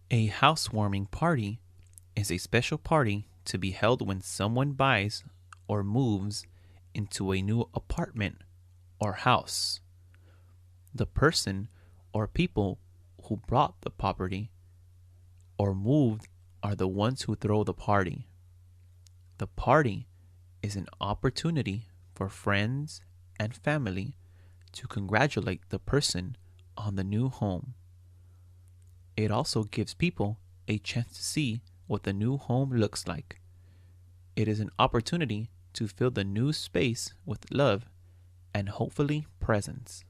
A housewarming party is a special party to be held when someone buys or moves into a new apartment or house. The person or people who bought the property or moved are the ones who throw the party. The party is an opportunity for friends and family to congratulate the person on the new home. It also gives people a chance to see what the new home looks like. It is an opportunity to fill the new space with love and hopefully presents.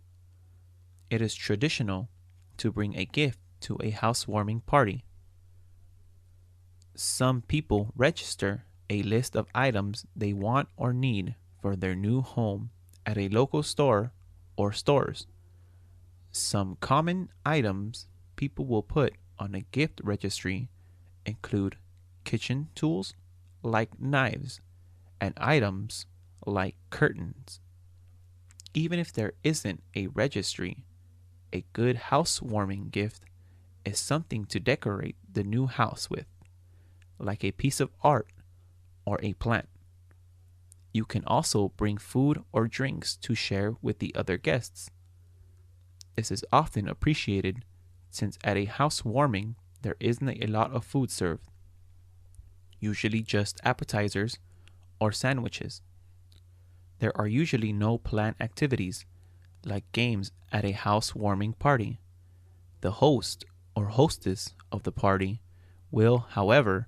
It is traditional to bring a gift to a housewarming party. Some people register a list of items they want or need for their new home at a local store or stores. Some common items people will put on a gift registry include kitchen tools like knives and items like curtains. Even if there isn't a registry, a good housewarming gift is something to decorate the new house with, like a piece of art or a plant. You can also bring food or drinks to share with the other guests. This is often appreciated since at a housewarming there isn't a lot of food served, usually just appetizers or sandwiches. There are usually no planned activities like games at a housewarming party. The host or hostess of the party will, however,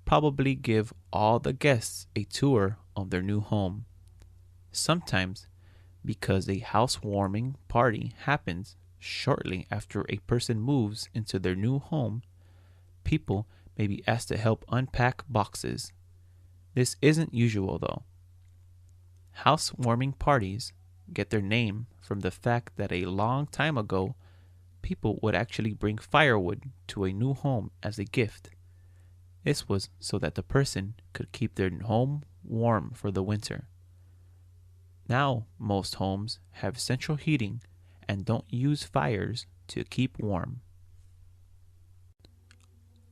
probably give all the guests a tour of their new home. Sometimes, because a housewarming party happens shortly after a person moves into their new home, people may be asked to help unpack boxes. This isn't usual though. Housewarming parties get their name from the fact that a long time ago, people would actually bring firewood to a new home as a gift. This was so that the person could keep their home warm for the winter. Now, most homes have central heating and don't use fires to keep warm.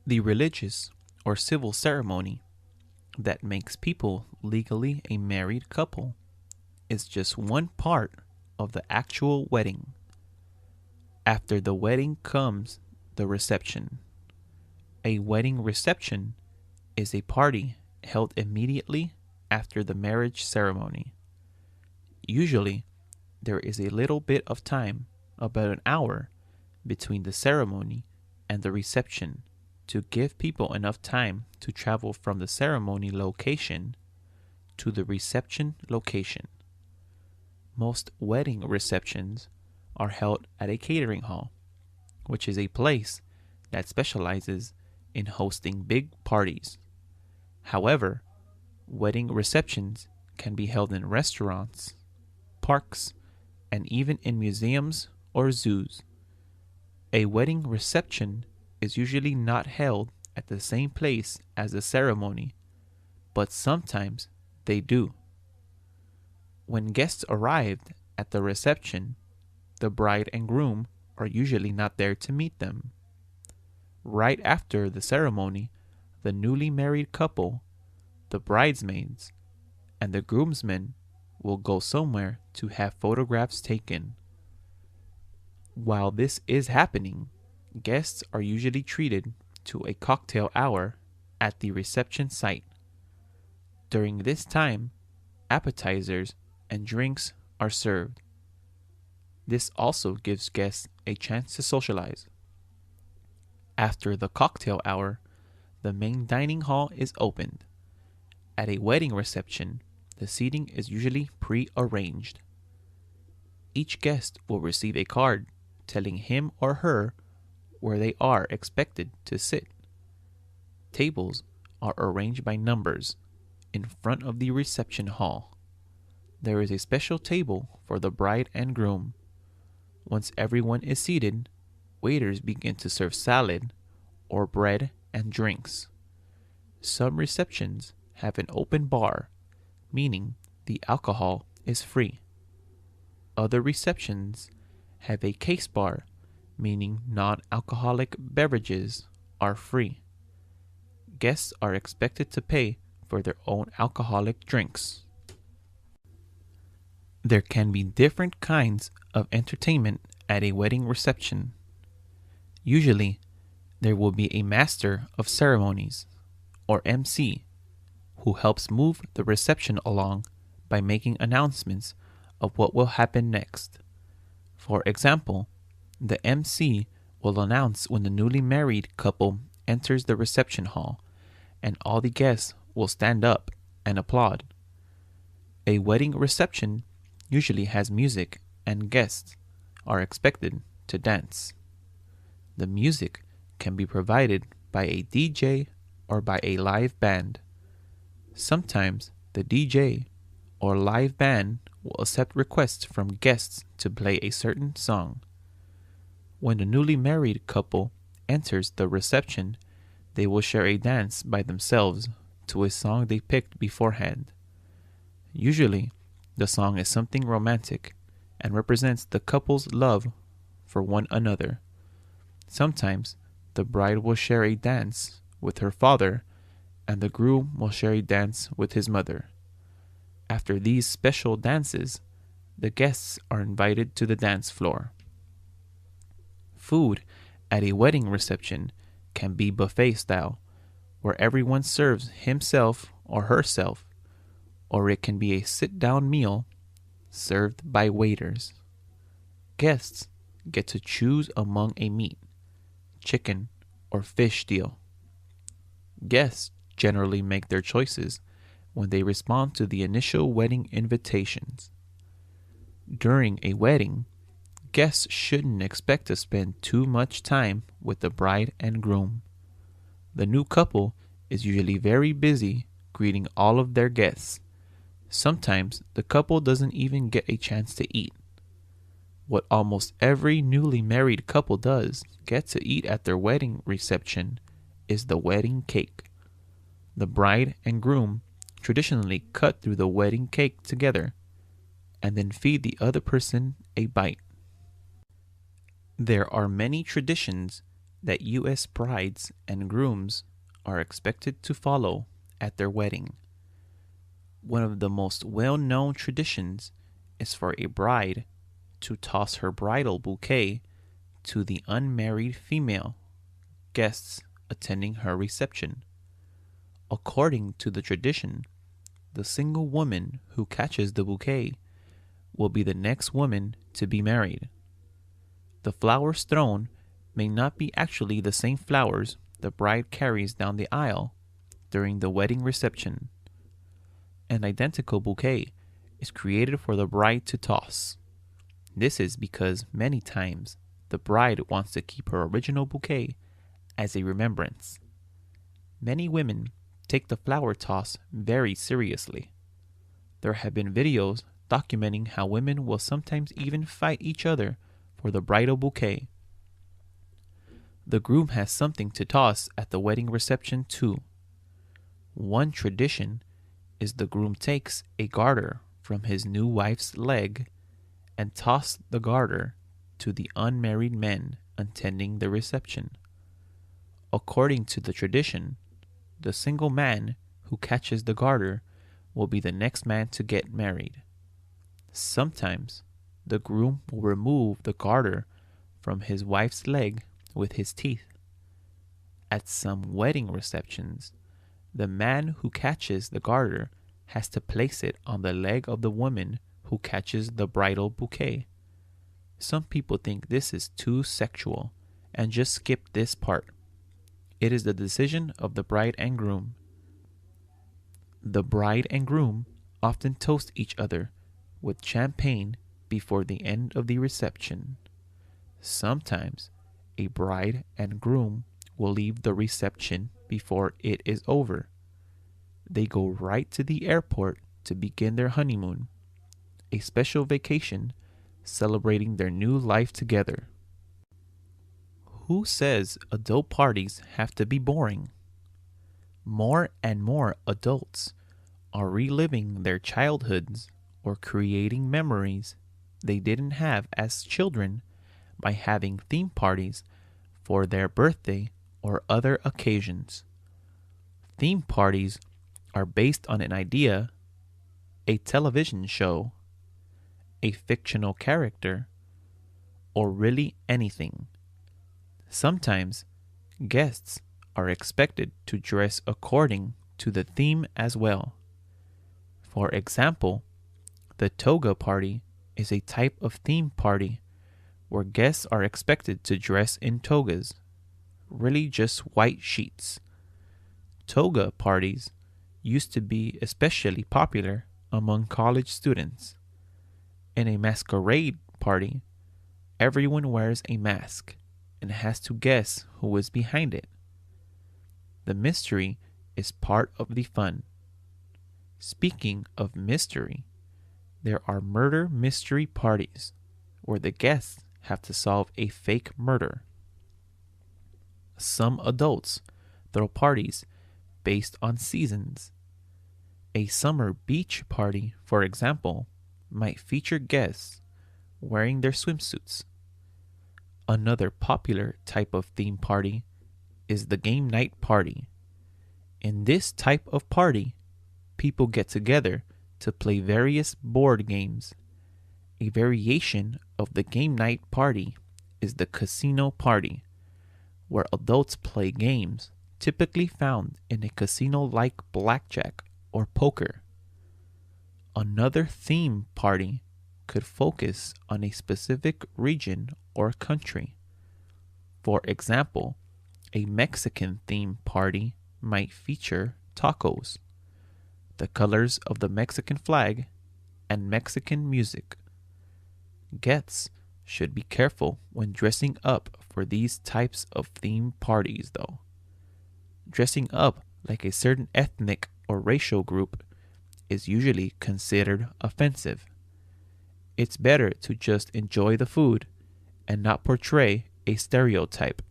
The religious or civil ceremony that makes people legally a married couple is just one part of the actual wedding. After the wedding comes the reception. A wedding reception is a party held immediately after the marriage ceremony. Usually, there is a little bit of time, about an hour, between the ceremony and the reception to give people enough time to travel from the ceremony location to the reception location. Most wedding receptions are held at a catering hall, which is a place that specializes in hosting big parties. However, wedding receptions can be held in restaurants, parks, and even in museums or zoos. A wedding reception is usually not held at the same place as the ceremony, but sometimes they do. When guests arrived at the reception, the bride and groom are usually not there to meet them. Right after the ceremony, the newly married couple, the bridesmaids, and the groomsmen will go somewhere to have photographs taken. While this is happening, guests are usually treated to a cocktail hour at the reception site. During this time, appetizers and drinks are served. This also gives guests a chance to socialize. After the cocktail hour, the main dining hall is opened. At a wedding reception, the seating is usually pre-arranged. Each guest will receive a card telling him or her where they are expected to sit. Tables are arranged by numbers in front of the reception hall. There is a special table for the bride and groom. Once everyone is seated, waiters begin to serve salad or bread and drinks. Some receptions have an open bar, meaning the alcohol is free. Other receptions have a case bar, meaning non-alcoholic beverages are free. Guests are expected to pay for their own alcoholic drinks. There can be different kinds of entertainment at a wedding reception. Usually, there will be a master of ceremonies, or MC, who helps move the reception along by making announcements of what will happen next. For example, the MC will announce when the newly married couple enters the reception hall, and all the guests will stand up and applaud. A wedding reception usually has music, and guests are expected to dance. The music can be provided by a DJ or by a live band. Sometimes the DJ or live band will accept requests from guests to play a certain song. When the newly married couple enters the reception, they will share a dance by themselves to a song they picked beforehand. Usually, the song is something romantic and represents the couple's love for one another. Sometimes, the bride will share a dance with her father, and the groom will share a dance with his mother. After these special dances, the guests are invited to the dance floor. Food at a wedding reception can be buffet style, where everyone serves himself or herself, or it can be a sit-down meal served by waiters. Guests get to choose among a meat, chicken, or fish deal. Guests generally make their choices when they respond to the initial wedding invitations. During a wedding, guests shouldn't expect to spend too much time with the bride and groom. The new couple is usually very busy greeting all of their guests. Sometimes the couple doesn't even get a chance to eat. What almost every newly married couple does get to eat at their wedding reception is the wedding cake. The bride and groom traditionally cut through the wedding cake together and then feed the other person a bite. There are many traditions that U.S. brides and grooms are expected to follow at their wedding. One of the most well-known traditions is for a bride to toss her bridal bouquet to the unmarried female guests attending her reception. According to the tradition, the single woman who catches the bouquet will be the next woman to be married. The flowers thrown may not be actually the same flowers the bride carries down the aisle during the wedding reception. An identical bouquet is created for the bride to toss. This is because many times the bride wants to keep her original bouquet as a remembrance. Many women take the flower toss very seriously. There have been videos documenting how women will sometimes even fight each other for the bridal bouquet. The groom has something to toss at the wedding reception too. One tradition is the groom takes a garter from his new wife's leg and tosses the garter to the unmarried men attending the reception. According to the tradition, the single man who catches the garter will be the next man to get married. Sometimes the groom will remove the garter from his wife's leg with his teeth. At some wedding receptions, the man who catches the garter has to place it on the leg of the woman who catches the bridal bouquet. Some people think this is too sexual and just skip this part. It is the decision of the bride and groom. The bride and groom often toast each other with champagne before the end of the reception. Sometimes a bride and groom will leave the reception before it is over. They go right to the airport to begin their honeymoon, a special vacation celebrating their new life together. Who says adult parties have to be boring? More and more adults are reliving their childhoods or creating memories they didn't have as children by having theme parties for their birthday or other occasions. Theme parties are based on an idea, a television show, a fictional character, or really anything. Sometimes guests are expected to dress according to the theme as well. For example, the toga party is a type of theme party where guests are expected to dress in togas, really just white sheets. Toga parties used to be especially popular among college students. In a masquerade party, everyone wears a mask and has to guess who is behind it. The mystery is part of the fun. Speaking of mystery, there are murder mystery parties where the guests have to solve a fake murder. Some adults throw parties based on seasons. A summer beach party, for example, might feature guests wearing their swimsuits. Another popular type of theme party is the game night party. In this type of party, people get together to play various board games. A variation of the game night party is the casino party, where adults play games typically found in a casino like blackjack or poker. Another theme party could focus on a specific region or country. For example, a Mexican theme party might feature tacos, the colors of the Mexican flag, and Mexican music. Guests should be careful when dressing up for these types of theme parties, though. Dressing up like a certain ethnic or racial group is usually considered offensive. It's better to just enjoy the food and not portray a stereotype.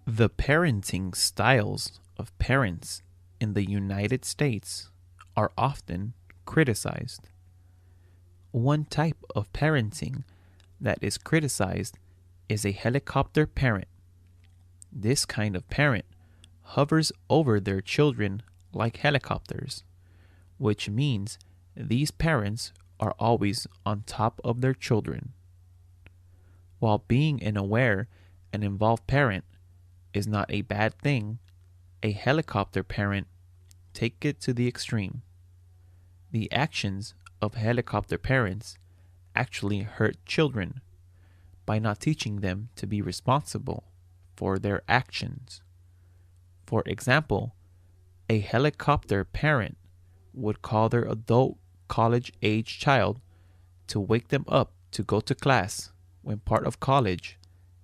The parenting styles of parents in the United States are often criticized. One type of parenting that is criticized is a helicopter parent. This kind of parent hovers over their children like helicopters, which means these parents are always on top of their children. While being an aware and involved parent is not a bad thing, a helicopter parent take it to the extreme. The actions of helicopter parents actually hurt children by not teaching them to be responsible for their actions. For example, a helicopter parent would call their adult college-age child to wake them up to go to class when part of college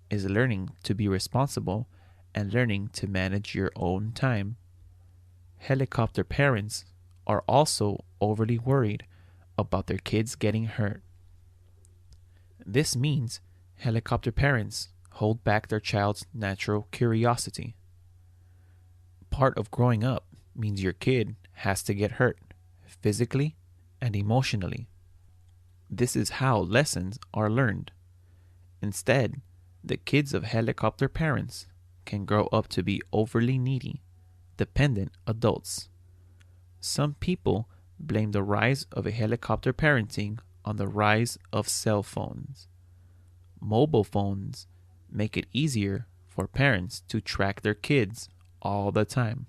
is learning to be responsible and learning to manage your own time. Helicopter parents are also overly worried about their kids getting hurt. This means helicopter parents hold back their child's natural curiosity. Part of growing up means your kid has to get hurt, physically and emotionally. This is how lessons are learned. Instead, the kids of helicopter parents can grow up to be overly needy, dependent adults. Some people blame the rise of a helicopter parenting on the rise of cell phones. Mobile phones make it easier for parents to track their kids all the time.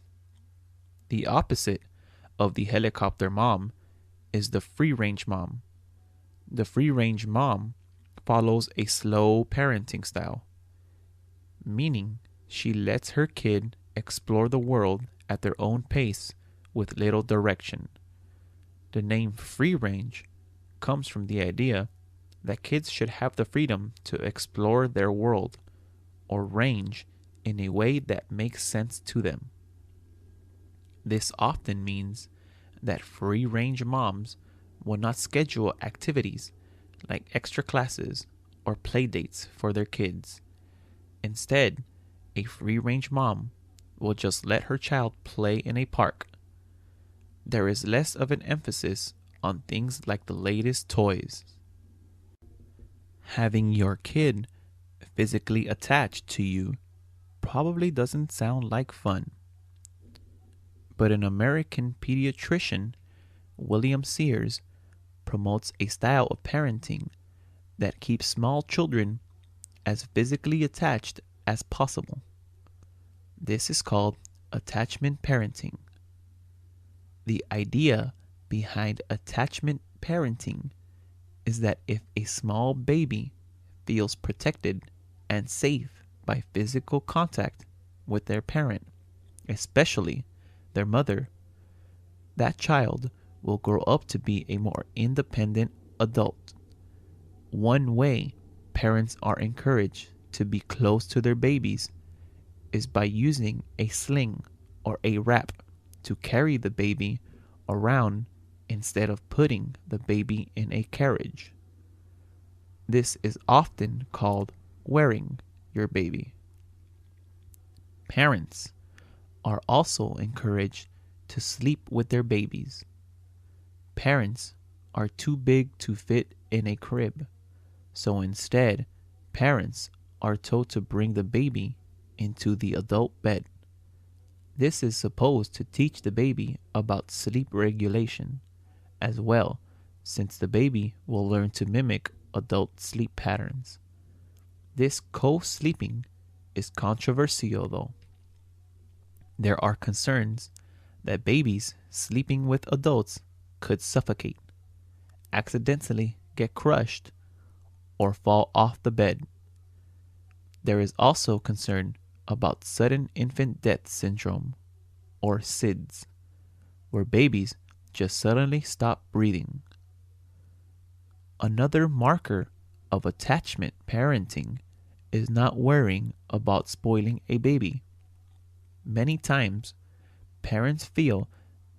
The opposite of the helicopter mom is the free-range mom. The free-range mom follows a slow parenting style, meaning she lets her kid explore the world at their own pace with little direction. The name free range comes from the idea that kids should have the freedom to explore their world or range in a way that makes sense to them. This often means that free range moms will not schedule activities like extra classes or play dates for their kids. Instead, a free range mom will just let her child play in a park. There is less of an emphasis on things like the latest toys. Having your kid physically attached to you probably doesn't sound like fun, but an American pediatrician, William Sears, promotes a style of parenting that keeps small children as physically attached as possible. This is called attachment parenting. The idea behind attachment parenting is that if a small baby feels protected and safe by physical contact with their parent, especially their mother, that child will grow up to be a more independent adult. One way parents are encouraged to be close to their babies is by using a sling or a wrap to carry the baby around instead of putting the baby in a carriage. This is often called wearing your baby. Parents are also encouraged to sleep with their babies. Parents are too big to fit in a crib, so instead, parents are told to bring the baby into the adult bed. This is supposed to teach the baby about sleep regulation as well, since the baby will learn to mimic adult sleep patterns. This co-sleeping is controversial though. There are concerns that babies sleeping with adults could suffocate, accidentally get crushed, or fall off the bed. There is also concern about sudden infant death syndrome, or SIDS, where babies just suddenly stop breathing. Another marker of attachment parenting is not worrying about spoiling a baby. Many times, parents feel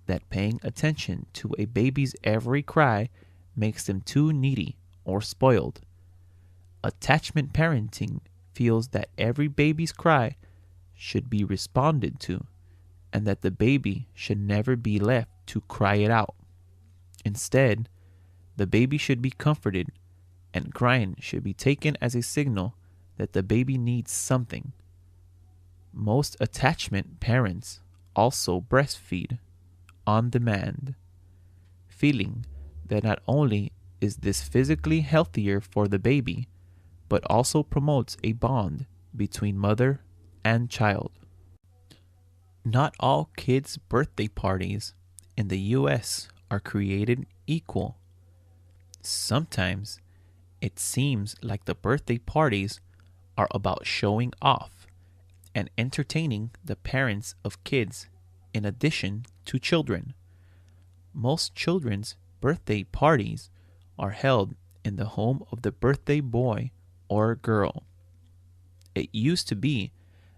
that paying attention to a baby's every cry makes them too needy or spoiled. Attachment parenting feels that every baby's cry should be responded to and that the baby should never be left to cry it out. Instead, the baby should be comforted and crying should be taken as a signal that the baby needs something. Most attachment parents also breastfeed on demand, feeling that not only is this physically healthier for the baby, but also promotes a bond between mother and child. Not all kids' birthday parties in the US are created equal. Sometimes it seems like the birthday parties are about showing off and entertaining the parents of kids in addition to children. Most children's birthday parties are held in the home of the birthday boy or girl. It used to be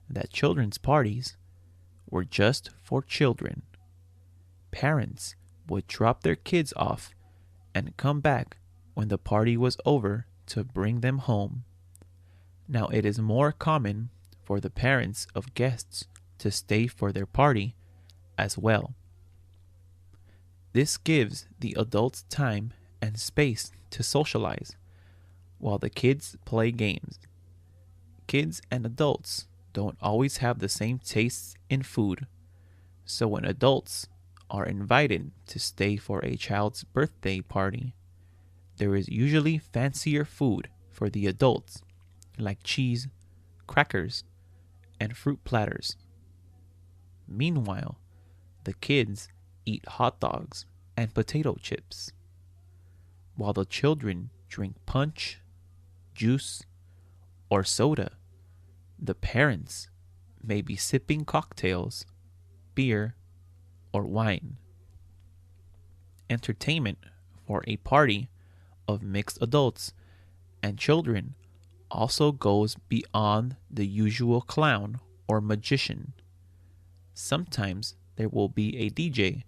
that children's parties were just for children. Parents would drop their kids off and come back when the party was over to bring them home. Now it is more common for the parents of guests to stay for their party as well. This gives the adults time and space to socialize while the kids play games. Kids and adults don't always have the same tastes in food, so when adults are invited to stay for a child's birthday party, there is usually fancier food for the adults, like cheese, crackers, and fruit platters. Meanwhile, the kids eat hot dogs and potato chips, while the children drink punch, juice, or soda. The parents may be sipping cocktails, beer, or wine. Entertainment for a party of mixed adults and children also goes beyond the usual clown or magician. Sometimes there will be a DJ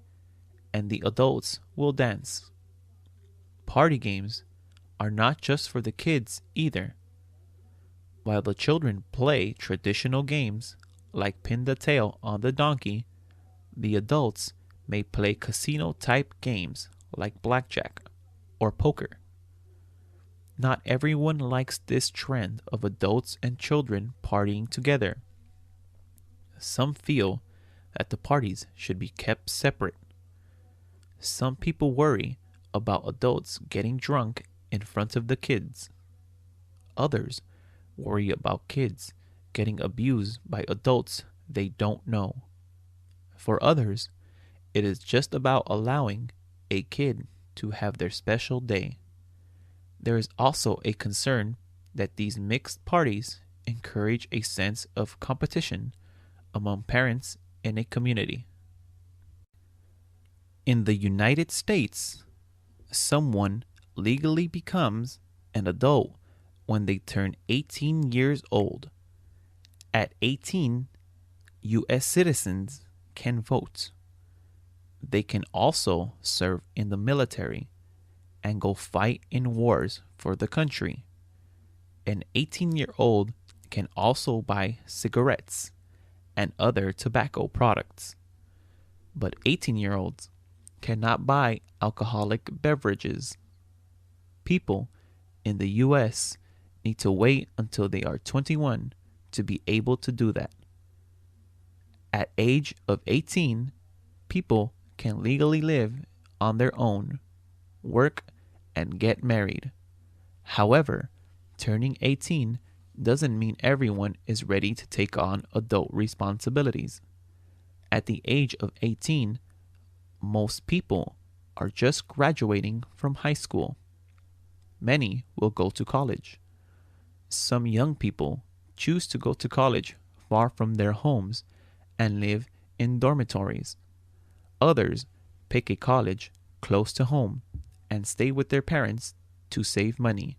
and the adults will dance. Party games are not just for the kids either. While the children play traditional games like pin the tail on the donkey, the adults may play casino-type games like blackjack or poker. Not everyone likes this trend of adults and children partying together. Some feel that the parties should be kept separate. Some people worry about adults getting drunk in front of the kids. Others worry about kids getting abused by adults they don't know. For others, it is just about allowing a kid to have their special day. There is also a concern that these mixed parties encourage a sense of competition among parents in a community. In the United States, someone legally becomes an adult when they turn 18 years old. At 18, U.S. citizens can vote. They can also serve in the military and go fight in wars for the country. An 18-year-old can also buy cigarettes and other tobacco products. But 18-year-olds cannot buy alcoholic beverages. People in the U.S. need to wait until they are 21 to be able to do that. At age of 18, people can legally live on their own, work, and get married. However, turning 18 doesn't mean everyone is ready to take on adult responsibilities. At the age of 18, most people are just graduating from high school. Many will go to college. Some young people choose to go to college far from their homes and live in dormitories. Others pick a college close to home and stay with their parents to save money.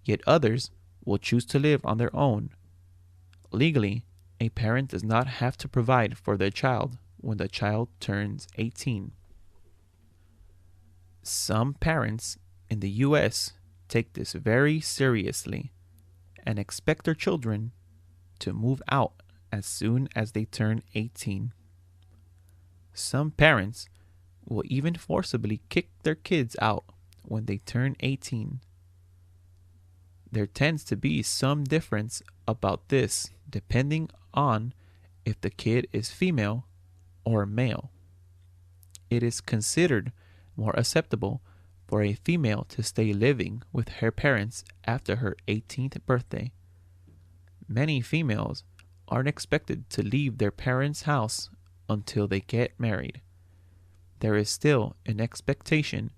Yet others will choose to live on their own. Legally, a parent does not have to provide for their child when the child turns 18. Some parents in the U.S. take this very seriously and expect their children to move out as soon as they turn 18. Some parents will even forcibly kick their kids out when they turn 18. There tends to be some difference about this depending on if the kid is female or male. It is considered more acceptable for a female to stay living with her parents after her 18th birthday. Many females aren't expected to leave their parents' house until they get married. There is still an expectation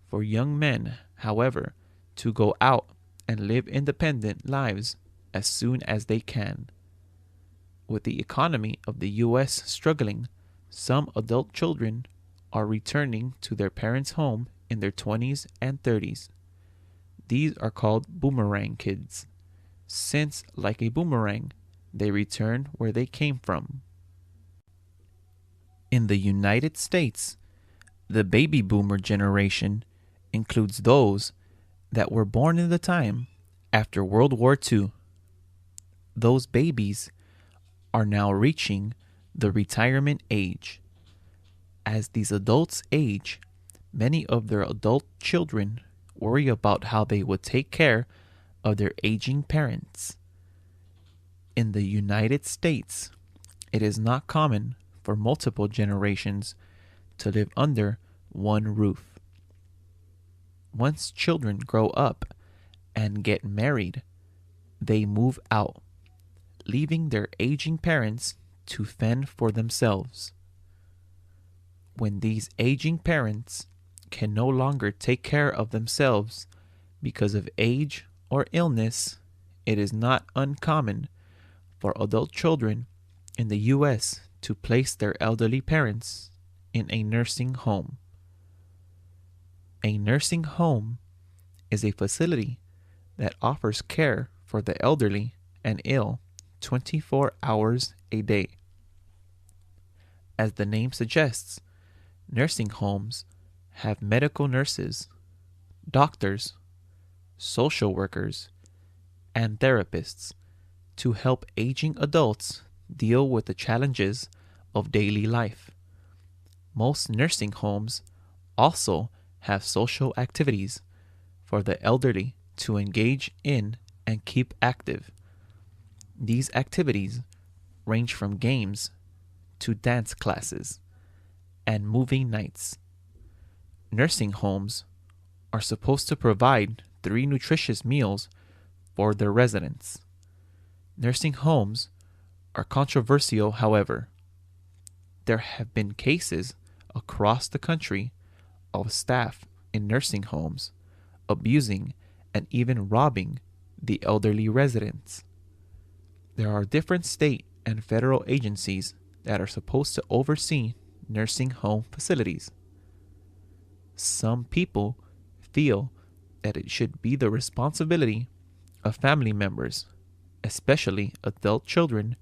for young men, however, to go out and live independent lives as soon as they can. With the economy of the U.S. struggling, some adult children are returning to their parents' home in their 20s and 30s. These are called boomerang kids, since, like a boomerang, they return where they came from. In the United States, the baby boomer generation includes those that were born in the time after World War II. Those babies are now reaching the retirement age. As these adults age, many of their adult children worry about how they would take care of their aging parents. In the United States, it is not common for multiple generations to live under one roof. Once children grow up and get married, they move out, leaving their aging parents to fend for themselves. When these aging parents can no longer take care of themselves because of age or illness, it is not uncommon for adult children in the U.S. to place their elderly parents in a nursing home. A nursing home is a facility that offers care for the elderly and ill 24 hours a day. As the name suggests, nursing homes have medical nurses, doctors, social workers, and therapists to help aging adults deal with the challenges of daily life. Most nursing homes also have social activities for the elderly to engage in and keep active. These activities range from games to dance classes and movie nights. Nursing homes are supposed to provide 3 nutritious meals for their residents. Nursing homes are controversial, however. There have been cases across the country of staff in nursing homes abusing and even robbing the elderly residents. There are different state and federal agencies that are supposed to oversee nursing home facilities. Some people feel that it should be the responsibility of family members, especially adult children,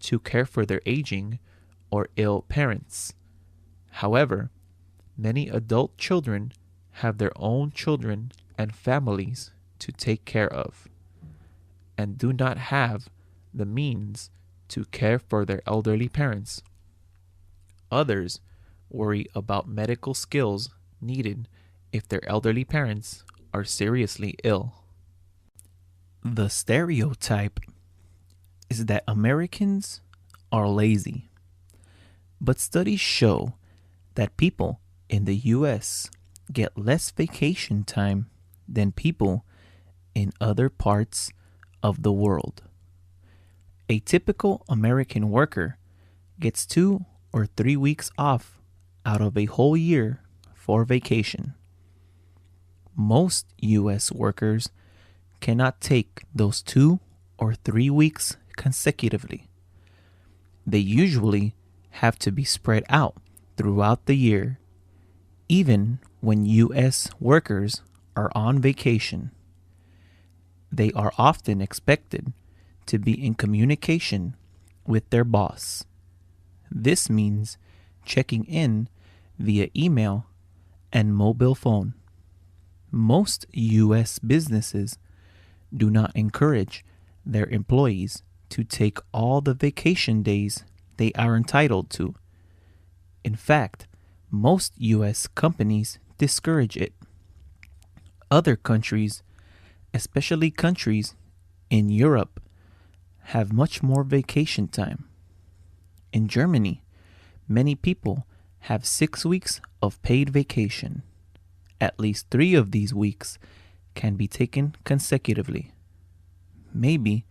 to care for their aging or ill parents. However, many adult children have their own children and families to take care of, and do not have the means to care for their elderly parents. Others worry about medical skills needed if their elderly parents are seriously ill. The stereotype is that Americans are lazy, but studies show that people in the US get less vacation time than people in other parts of the world. A typical American worker gets 2 or 3 weeks off out of a whole year for vacation. Most US workers cannot take those 2 or 3 weeks consecutively. They usually have to be spread out throughout the year, even when US workers are on vacation. They are often expected to be in communication with their boss. This means checking in via email and mobile phone. Most US businesses do not encourage their employees to take all the vacation days they are entitled to. In fact, most US companies discourage it. Other countries, especially countries in Europe, have much more vacation time. In Germany, many people have 6 weeks of paid vacation. At least 3 of these weeks can be taken consecutively. Maybe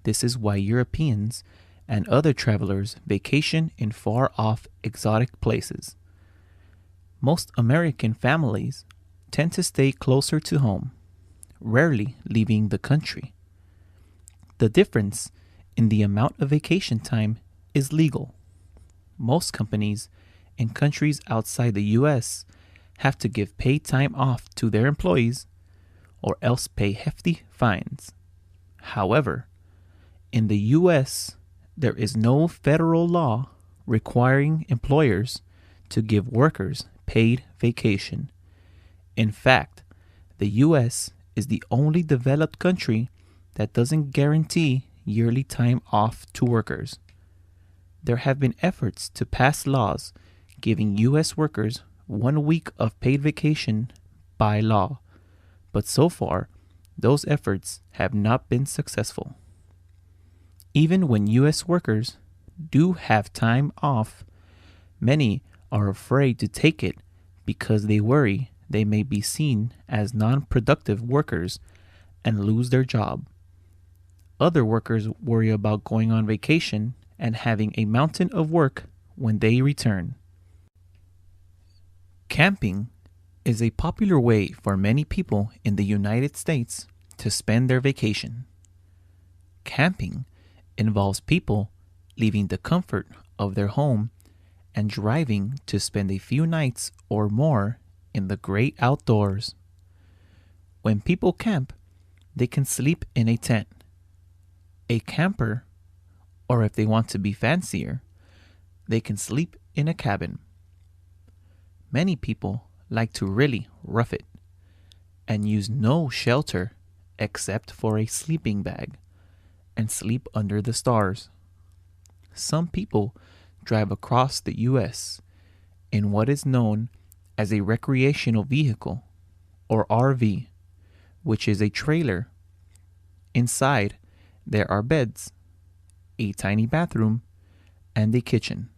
this is why Europeans and other travelers vacation in far-off exotic places. Most American families tend to stay closer to home, rarely leaving the country. The difference in the amount of vacation time is legal. Most companies in countries outside the US have to give paid time off to their employees or else pay hefty fines. However, in the US, there is no federal law requiring employers to give workers paid vacation. In fact, the US is the only developed country that doesn't guarantee yearly time off to workers. There have been efforts to pass laws giving US workers 1 week of paid vacation by law, but so far, those efforts have not been successful. Even when US workers do have time off, many are afraid to take it because they worry they may be seen as non-productive workers and lose their job. Other workers worry about going on vacation and having a mountain of work when they return. Camping is a popular way for many people in the United States to spend their vacation. Camping involves people leaving the comfort of their home and driving to spend a few nights or more in the great outdoors. When people camp, they can sleep in a tent, a camper, or if they want to be fancier, they can sleep in a cabin. Many people like to really rough it and use no shelter except for a sleeping bag and sleep under the stars. Some people drive across the US in what is known as a recreational vehicle, or RV, which is a trailer. Inside, there are beds, a tiny bathroom, and a kitchen.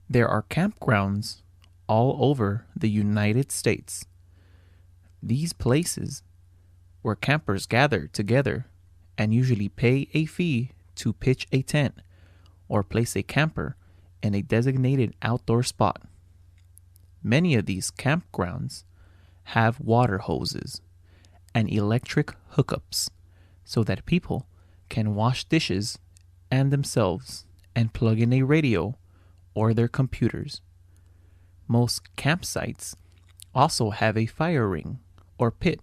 There are campgrounds all over the United States. These places where campers gather together and usually pay a fee to pitch a tent or place a camper in a designated outdoor spot. Many of these campgrounds have water hoses and electric hookups so that people can wash dishes and themselves and plug in a radio or their computers. Most campsites also have a fire ring or pit,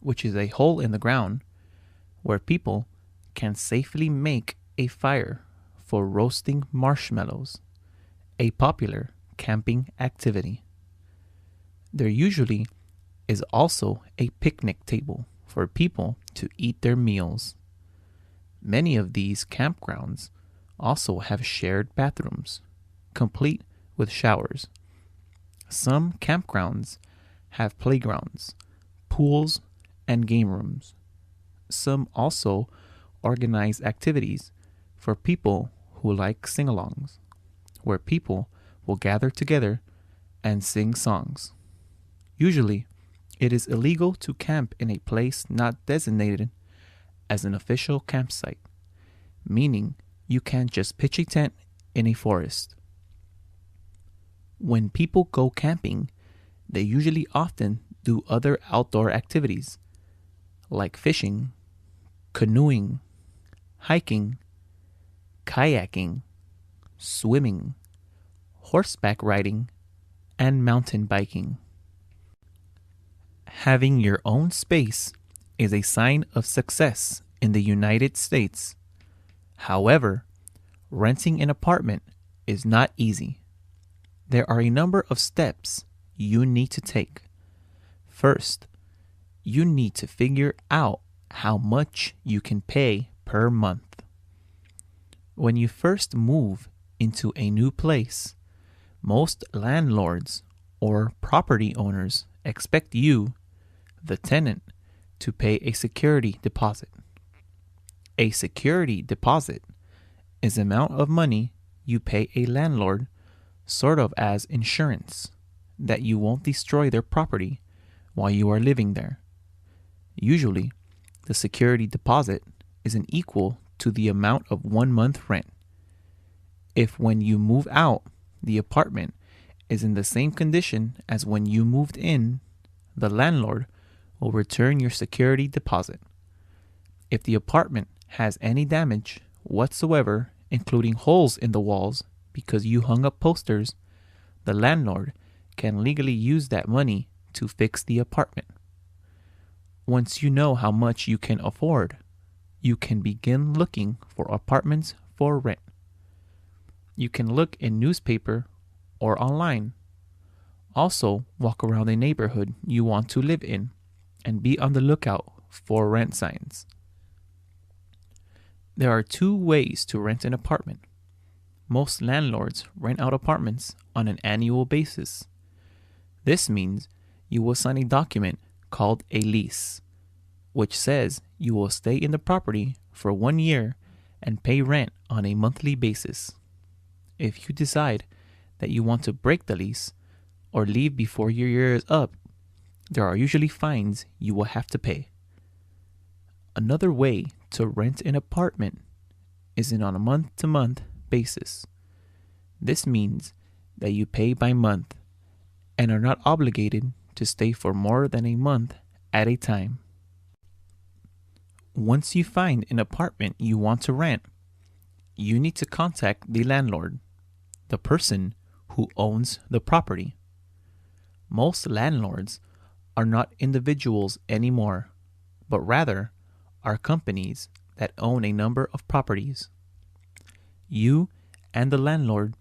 which is a hole in the ground where people can safely make a fire for roasting marshmallows, a popular camping activity. There usually is also a picnic table for people to eat their meals. Many of these campgrounds also have shared bathrooms, complete with showers. Some campgrounds have playgrounds, pools, and game rooms. Some also organize activities for people who like sing-alongs, where people will gather together and sing songs. Usually, it is illegal to camp in a place not designated as an official campsite, meaning you can't just pitch a tent in a forest. When people go camping, they usually often do other outdoor activities like fishing, canoeing, hiking, kayaking, swimming, horseback riding, and mountain biking. Having your own space is a sign of success in the United States. However, renting an apartment is not easy. There are a number of steps you need to take. First, you need to figure out how much you can pay per month. When you first move into a new place, most landlords or property owners expect you, the tenant, to pay a security deposit. A security deposit is the amount of money you pay a landlord, sort of as insurance, that you won't destroy their property while you are living there. Usually, the security deposit is an equal to the amount of 1 month rent. If when you move out, the apartment is in the same condition as when you moved in, the landlord will return your security deposit. If the apartment has any damage whatsoever, including holes in the walls because you hung up posters, the landlord can legally use that money to fix the apartment. Once you know how much you can afford, you can begin looking for apartments for rent. You can look in newspaper or online. Also, walk around a neighborhood you want to live in and be on the lookout for rent signs. There are 2 ways to rent an apartment. Most landlords rent out apartments on an annual basis. This means you will sign a document called a lease, which says you will stay in the property for 1 year and pay rent on a monthly basis. If you decide that you want to break the lease or leave before your year is up, there are usually fines you will have to pay. Another way to rent an apartment is on a month-to-month basis. This means that you pay by month and are not obligated to stay for more than a month at a time. Once you find an apartment you want to rent, you need to contact the landlord, the person who owns the property. Most landlords are not individuals anymore, but rather are companies that own a number of properties. You and the landlord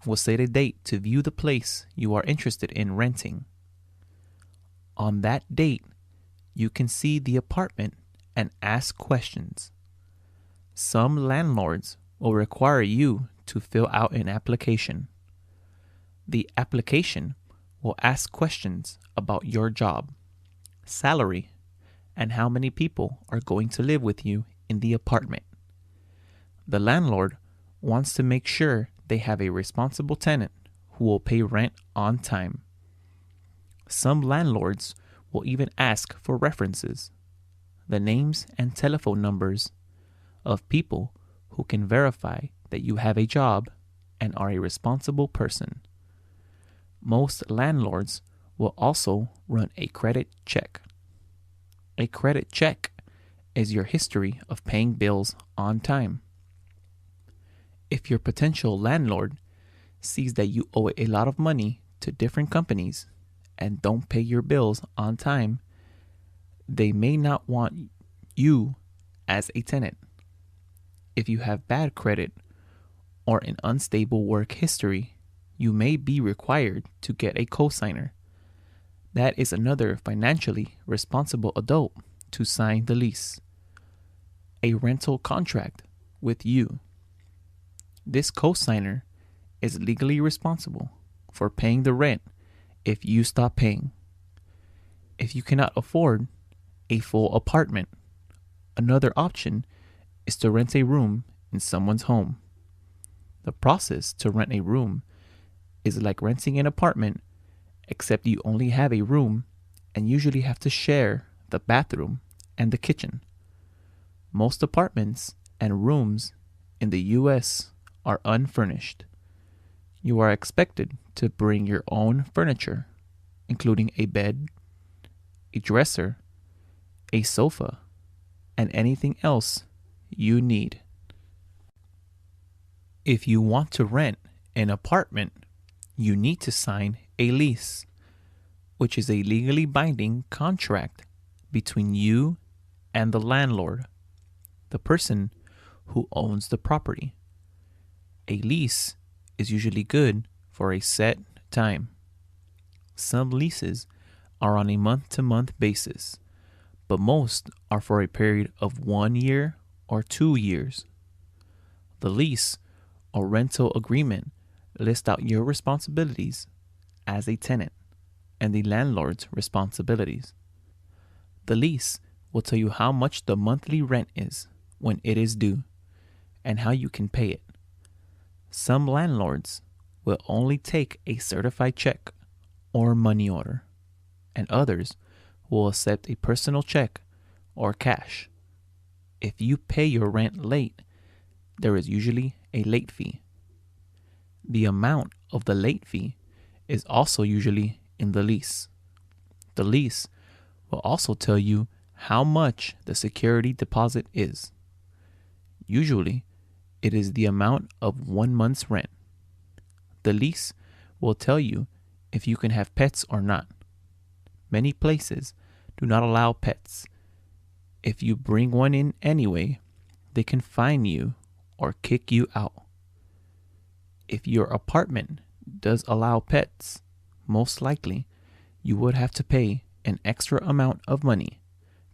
will set a date to view the place you are interested in renting. On that date, you can see the apartment and ask questions. Some landlords will require you to fill out an application. The application will ask questions about your job, salary, and how many people are going to live with you in the apartment. The landlord wants to make sure they have a responsible tenant who will pay rent on time. Some landlords will even ask for references, the names and telephone numbers of people who can verify that you have a job and are a responsible person. Most landlords will also run a credit check. A credit check is your history of paying bills on time. If your potential landlord sees that you owe a lot of money to different companies and don't pay your bills on time, they may not want you as a tenant. If you have bad credit or an unstable work history, you may be required to get a cosigner. That is another financially responsible adult to sign the lease, a rental contract with you. This cosigner is legally responsible for paying the rent if you stop paying. If you cannot afford a full apartment, another option is to rent a room in someone's home. The process to rent a room is like renting an apartment, except you only have a room and usually have to share the bathroom and the kitchen. Most apartments and rooms in the US are unfurnished. You are expected to bring your own furniture, including a bed, a dresser, a sofa, and anything else you need. If you want to rent an apartment, you need to sign a lease, which is a legally binding contract between you and the landlord, the person who owns the property. A lease is usually good for a set time. Some leases are on a month-to-month basis, but most are for a period of 1 year or 2 years. The lease or rental agreement lists out your responsibilities as a tenant and the landlord's responsibilities. The lease will tell you how much the monthly rent is when it is due and how you can pay it. Some landlords will only take a certified check or money order, and others will accept a personal check or cash. If you pay your rent late, there is usually a late fee. The amount of the late fee is also usually in the lease. The lease will also tell you how much the security deposit is. Usually, it is the amount of 1 month's rent. The lease will tell you if you can have pets or not. Many places do not allow pets. If you bring one in anyway, they can fine you or kick you out. If your apartment does allow pets, most likely you would have to pay an extra amount of money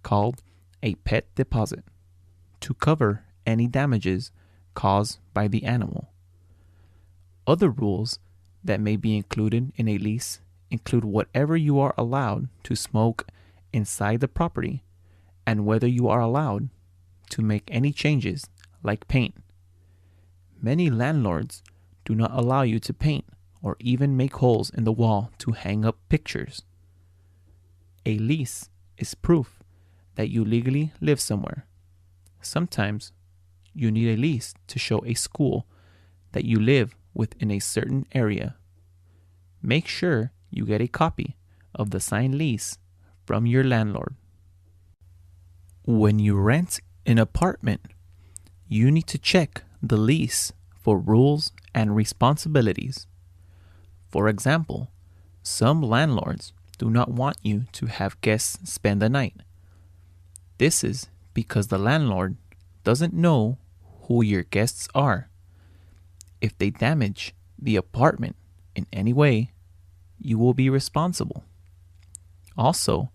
called a pet deposit to cover any damages caused by the animal. Other rules that may be included in a lease include whatever you are allowed to smoke inside the property and whether you are allowed to make any changes like paint. Many landlords do not allow you to paint or even make holes in the wall to hang up pictures. A lease is proof that you legally live somewhere. Sometimes you need a lease to show a school that you live within a certain area. Make sure you get a copy of the signed lease from your landlord. When you rent an apartment, you need to check the lease for rules and responsibilities. For example, some landlords do not want you to have guests spend the night. This is because the landlord doesn't know who your guests are. If they damage the apartment in any way, you will be responsible. Also,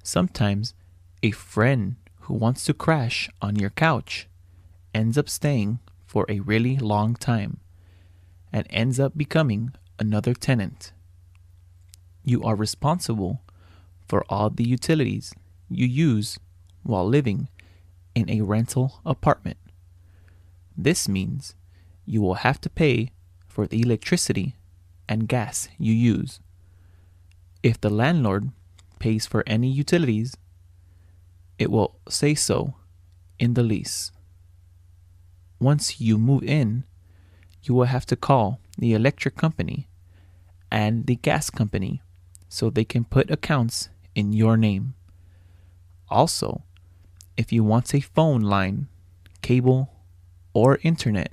sometimes a friend who wants to crash on your couch ends up staying for a really long time and ends up becoming another tenant. You are responsible for all the utilities you use while living in a rental apartment. This means you will have to pay for the electricity and gas you use. If the landlord pays for any utilities, it will say so in the lease. Once you move in, you will have to call the electric company and the gas company so they can put accounts in your name. Also, if you want a phone line, cable, or internet,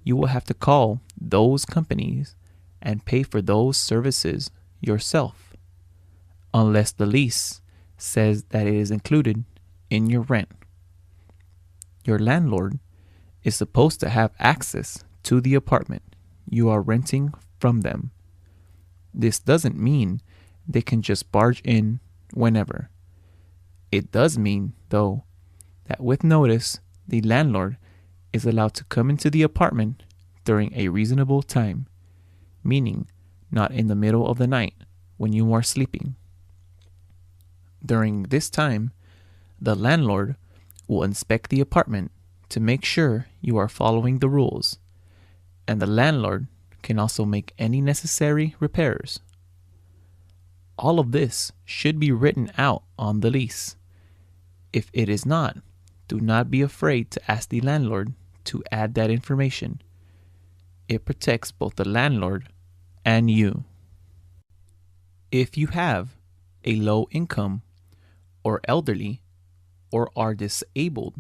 you will have to call those companies and pay for those services yourself, unless the lease says that it is included in your rent. Your landlord is supposed to have access to the apartment you are renting from them. This doesn't mean they can just barge in whenever. It does mean, though, that with notice, the landlord is allowed to come into the apartment during a reasonable time, meaning not in the middle of the night when you are sleeping. During this time, the landlord will inspect the apartment to make sure you are following the rules, and the landlord can also make any necessary repairs. All of this should be written out on the lease. If it is not, do not be afraid to ask the landlord to add that information. It protects both the landlord and you. If you have a low income or elderly or are disabled,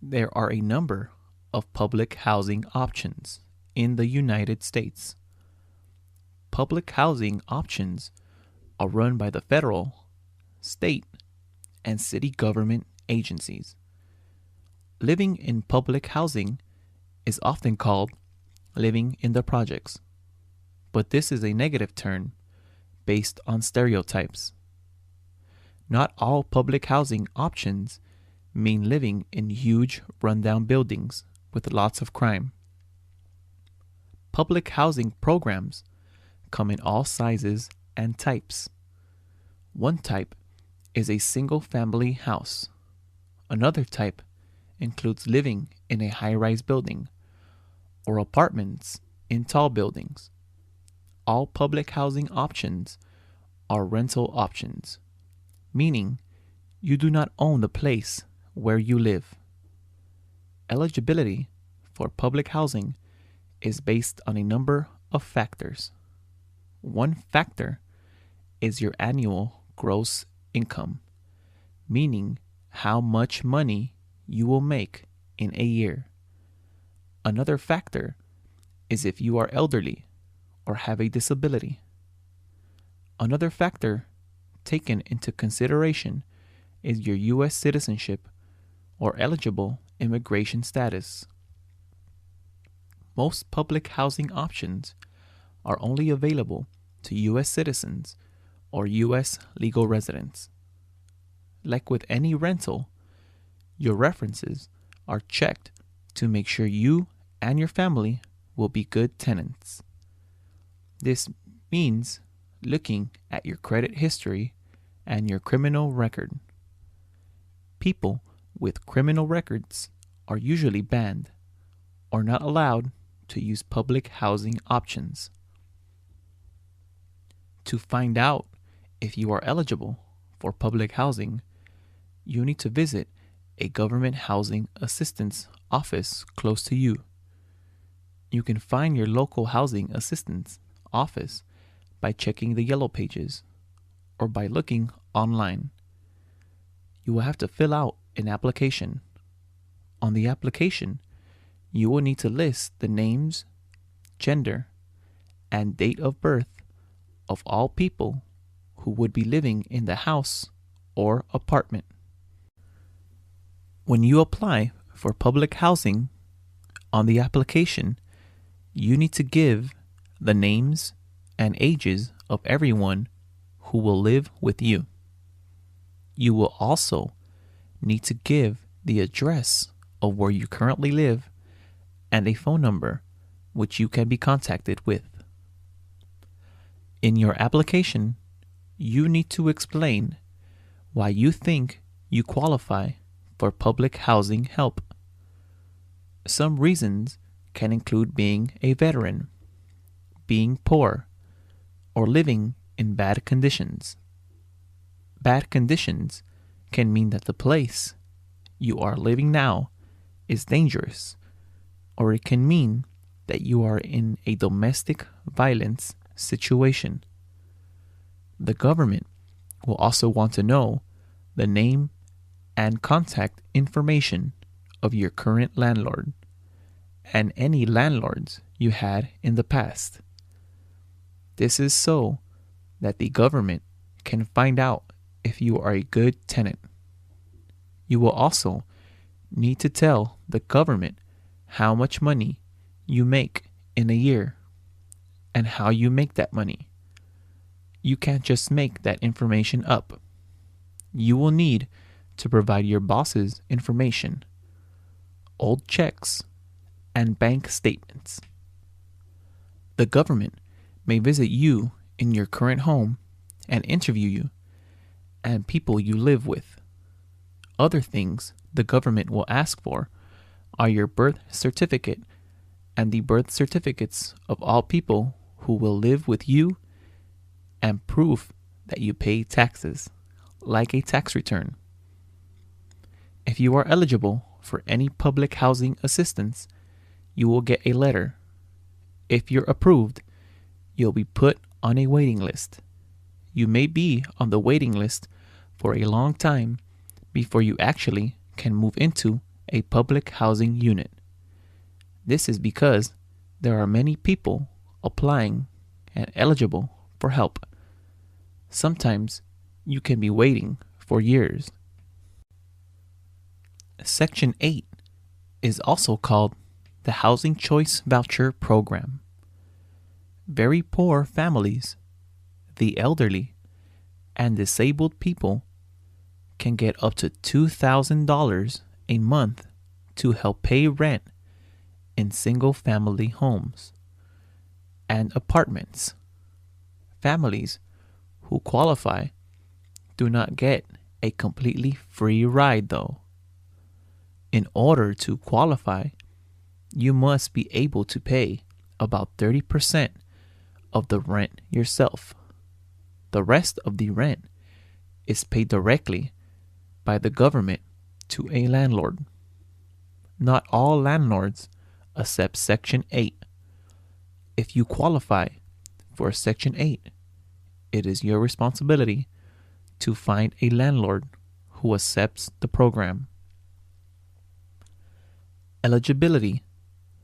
there are a number of public housing options in the United States. Public housing options are run by the federal, state, and city government agencies. Living in public housing is often called living in the projects, but this is a negative term based on stereotypes. Not all public housing options mean living in huge rundown buildings with lots of crime. Public housing programs come in all sizes and types. One type is a single-family house. Another type includes living in a high-rise building or apartments in tall buildings. All public housing options are rental options, meaning you do not own the place where you live. Eligibility for public housing is based on a number of factors. One factor is your annual gross income, meaning how much money you will make in a year. Another factor is if you are elderly or have a disability. Another factor taken into consideration is your U.S. citizenship or eligible immigration status. Most public housing options are only available to U.S. citizens or U.S. legal residents. Like with any rental, your references are checked to make sure you and your family will be good tenants. This means looking at your credit history and your criminal record. People with criminal records are usually banned or not allowed to use public housing options. To find out if you are eligible for public housing, you need to visit a government housing assistance office close to you. You can find your local housing assistance office by checking the yellow pages or by looking online. You will have to fill out an application. On the application, you will need to list the names, gender, and date of birth of all people who would be living in the house or apartment. When you apply for public housing, on the application, you need to give the names and ages of everyone who will live with you. You will also need to give the address of where you currently live and a phone number which you can be contacted with. In your application, you need to explain why you think you qualify for public housing help. Some reasons can include being a veteran, being poor, or living in bad conditions. Bad conditions can mean that the place you are living now is dangerous, or it can mean that you are in a domestic violence situation. The government will also want to know the name and contact information of your current landlord and any landlords you had in the past. This is so that the government can find out if you are a good tenant. You will also need to tell the government how much money you make in a year and how you make that money. You can't just make that information up. You will need to provide your boss's information, old checks, and bank statements. The government may visit you in your current home and interview you and people you live with. Other things the government will ask for are your birth certificate and the birth certificates of all people who will live with you and proof that you pay taxes, like a tax return. If you are eligible for any public housing assistance, you will get a letter. If you're approved, you'll be put on a waiting list. You may be on the waiting list for a long time before you actually can move into a public housing unit. This is because there are many people applying and eligible for help. Sometimes you can be waiting for years. Section 8 is also called the Housing Choice Voucher Program. Very poor families, the elderly, and disabled people can get up to $2,000 a month to help pay rent in single-family homes and apartments. Families who qualify do not get a completely free ride, though. In order to qualify, you must be able to pay about 30% of the rent yourself. The rest of the rent is paid directly by the government to a landlord. Not all landlords accept Section 8. If you qualify for Section 8, it is your responsibility to find a landlord who accepts the program. Eligibility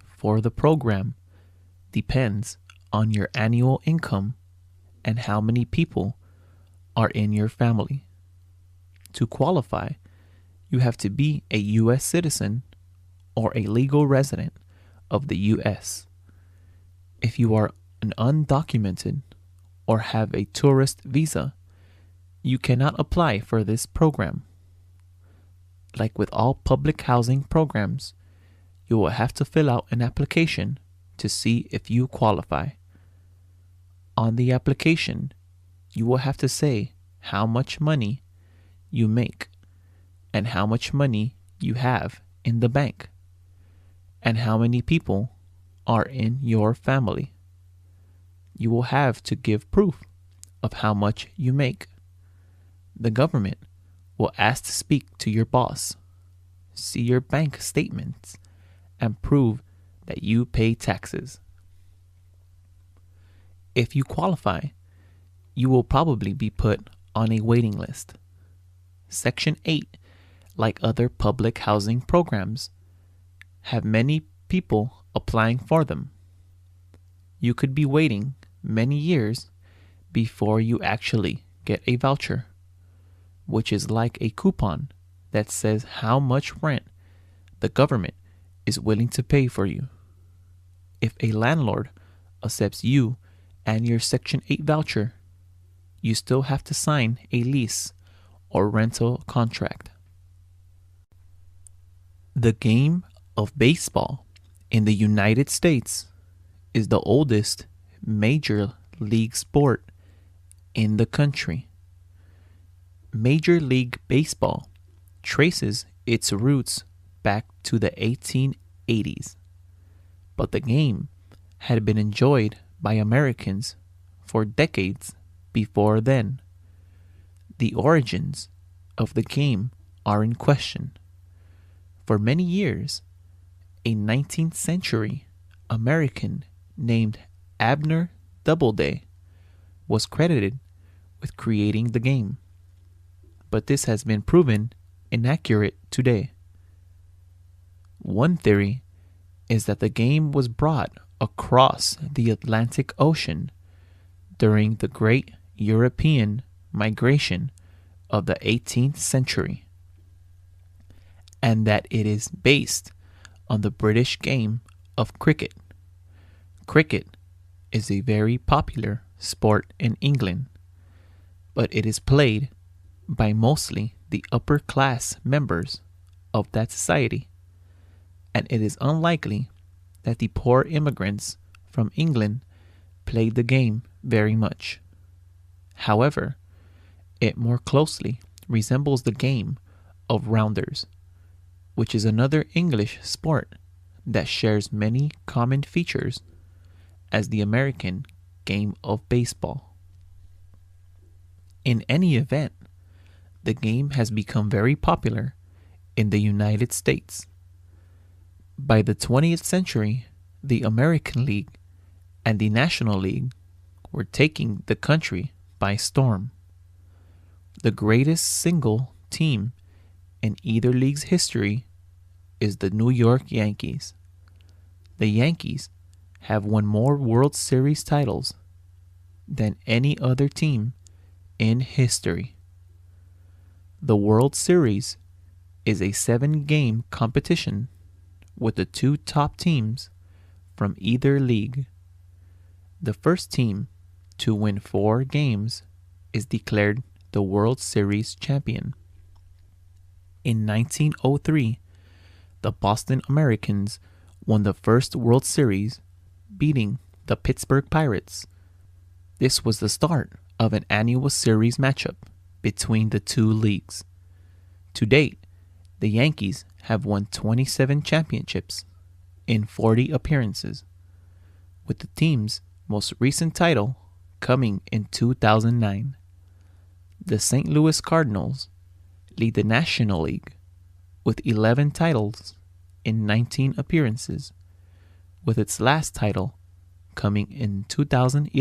for the program depends on your annual income and how many people are in your family. To qualify, you have to be a U.S. citizen or a legal resident of the U.S. If you are an undocumented or have a tourist visa, you cannot apply for this program. Like with all public housing programs, you will have to fill out an application to see if you qualify. On the application, you will have to say how much money you make and how much money you have in the bank and how many people are in your family. You will have to give proof of how much you make. The government will ask to speak to your boss, see your bank statements, and prove that you pay taxes. If you qualify, you will probably be put on a waiting list. Section 8, like other public housing programs, have many people applying for them. You could be waiting many years before you actually get a voucher, which is like a coupon that says how much rent the government is willing to pay for you. If a landlord accepts you and your Section 8 voucher, you still have to sign a lease or rental contract. The game of baseball in the United States is the oldest major league sport in the country. Major League Baseball traces its roots back to the 80s, but the game had been enjoyed by Americans for decades before then. The origins of the game are in question. For many years, a 19th century American named Abner Doubleday was credited with creating the game, but this has been proven inaccurate today. One theory is that the game was brought across the Atlantic Ocean during the Great European Migration of the 18th century, and that it is based on the British game of cricket. Cricket is a very popular sport in England, but it is played by mostly the upper class members of that society, and it is unlikely that the poor immigrants from England played the game very much. However, it more closely resembles the game of rounders, which is another English sport that shares many common features as the American game of baseball. In any event, the game has become very popular in the United States. By the 20th century, the American League and the National League were taking the country by storm. The greatest single team in either league's history is the New York Yankees. The Yankees have won more World Series titles than any other team in history. The World Series is a 7-game competition with the 2 top teams from either league. The first team to win 4 games is declared the World Series champion. In 1903, the Boston Americans won the first World Series, beating the Pittsburgh Pirates. This was the start of an annual series matchup between the 2 leagues. To date, the Yankees have won 27 championships in 40 appearances, with the team's most recent title coming in 2009. The St. Louis Cardinals lead the National League with 11 titles in 19 appearances, with its last title coming in 2011.